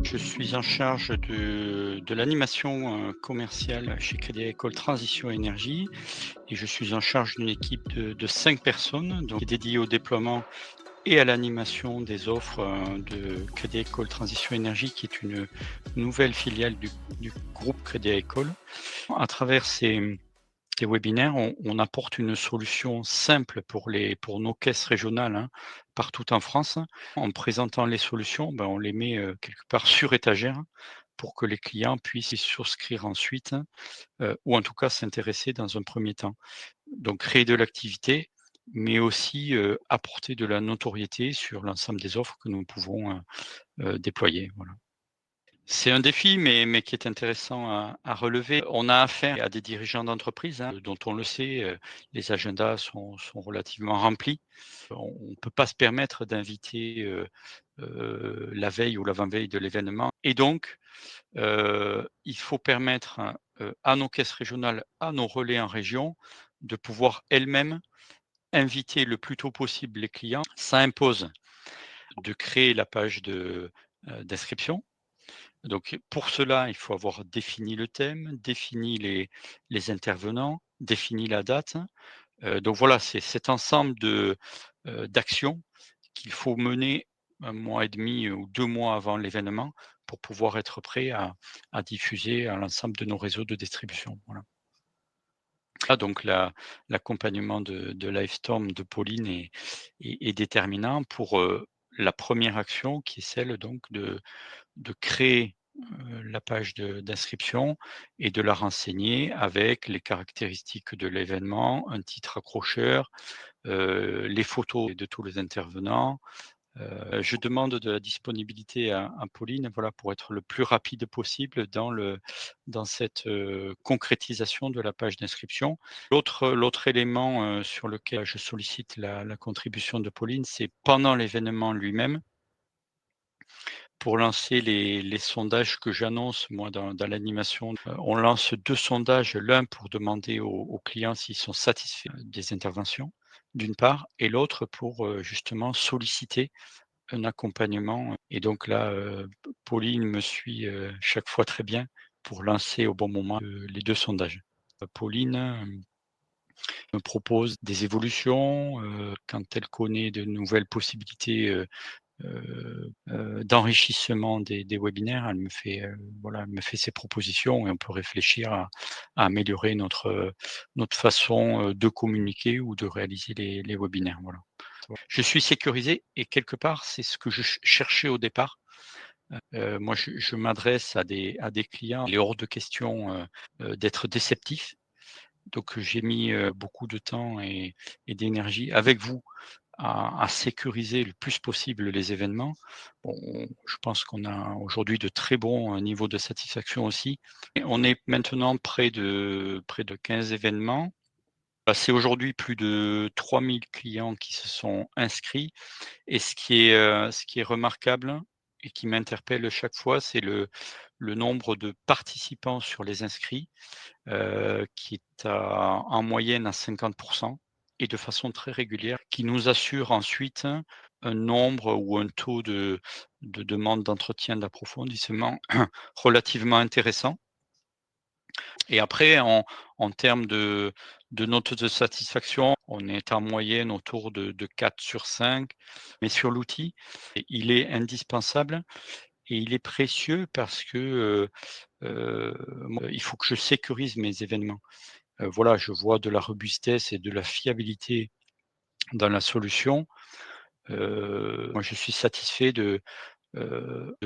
Je suis en charge de l'animation, commerciale chez Crédit Agricole Transition Énergie et je suis en charge d'une équipe de 5 personnes, donc dédiée au déploiement et à l'animation des offres, de Crédit Agricole Transition Énergie, qui est une nouvelle filiale du groupe Crédit Agricole. À travers ces webinaires, on apporte une solution simple pour nos caisses régionales, hein, partout en France. En présentant les solutions, ben, on les met, quelque part sur étagère pour que les clients puissent y souscrire ensuite, ou en tout cas s'intéresser dans un premier temps. Donc créer de l'activité, mais aussi, apporter de la notoriété sur l'ensemble des offres que nous pouvons, déployer, voilà. C'est un défi, mais qui est intéressant à relever. On a affaire à des dirigeants d'entreprise, hein, dont on le sait, les agendas sont relativement remplis. On ne peut pas se permettre d'inviter, la veille ou l'avant-veille de l'événement et donc il faut permettre, à nos caisses régionales, à nos relais en région, de pouvoir elles-mêmes inviter le plus tôt possible les clients. Ça impose de créer la page d'inscription. Donc pour cela, il faut avoir défini le thème, défini les intervenants, défini la date. Donc voilà, c'est cet ensemble d'actions qu'il faut mener 1 mois et demi ou 2 mois avant l'événement pour pouvoir être prêt à diffuser à l'ensemble de nos réseaux de distribution, voilà. Donc l'accompagnement de Livestorm de Pauline est déterminant pour, la première action qui est celle donc de créer, la page d'inscription et de la renseigner avec les caractéristiques de l'événement, un titre accrocheur, les photos de tous les intervenants. Je demande de la disponibilité à Pauline, voilà, pour être le plus rapide possible dans cette, concrétisation de la page d'inscription. L'autre élément, sur lequel je sollicite la contribution de Pauline, c'est pendant l'événement lui-même, pour lancer les sondages que j'annonce moi dans l'animation. On lance 2 sondages, l'un pour demander aux clients s'ils sont satisfaits des interventions, d'une part, et l'autre pour, justement solliciter un accompagnement et donc là, Pauline me suit, chaque fois très bien pour lancer au bon moment, les 2 sondages. Pauline, me propose des évolutions, quand elle connaît de nouvelles possibilités, d'enrichissement des webinaires, elle me fait, voilà, elle me fait ses propositions et on peut réfléchir à améliorer notre façon, de communiquer ou de réaliser les webinaires, voilà. Je suis sécurisé et quelque part, c'est ce que je cherchais au départ. Moi, je m'adresse à des clients, il est hors de question, d'être déceptif. Donc, j'ai mis, beaucoup de temps et d'énergie avec vous à sécuriser le plus possible les événements. Bon, je pense qu'on a aujourd'hui de très bons, niveaux de satisfaction aussi. Et on est maintenant près de 15 événements. C'est aujourd'hui plus de 3000 clients qui se sont inscrits et ce qui est remarquable et qui m'interpelle chaque fois, c'est le nombre de participants sur les inscrits, qui est en moyenne à 50 et de façon très régulière, qui nous assure ensuite un nombre ou un taux de demande d'entretien, d'approfondissement relativement intéressant. Et après en termes de notes de satisfaction, on est en moyenne autour de 4 sur 5. Mais sur l'outil, il est indispensable et il est précieux parce que, moi, il faut que je sécurise mes événements. Voilà, je vois de la robustesse et de la fiabilité dans la solution. Moi, je suis satisfait de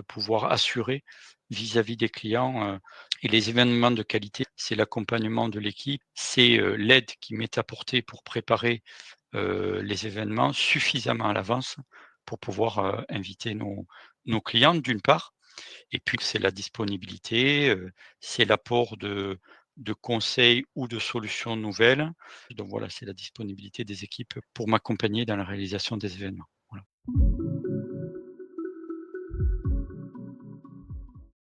pouvoir assurer vis-à-vis des clients, et les événements de qualité, c'est l'accompagnement de l'équipe, c'est, l'aide qui m'est apportée pour préparer, les événements suffisamment à l'avance pour pouvoir, inviter nos clients d'une part et puis c'est la disponibilité, c'est l'apport de conseils ou de solutions nouvelles. Donc voilà, c'est la disponibilité des équipes pour m'accompagner dans la réalisation des événements. Voilà.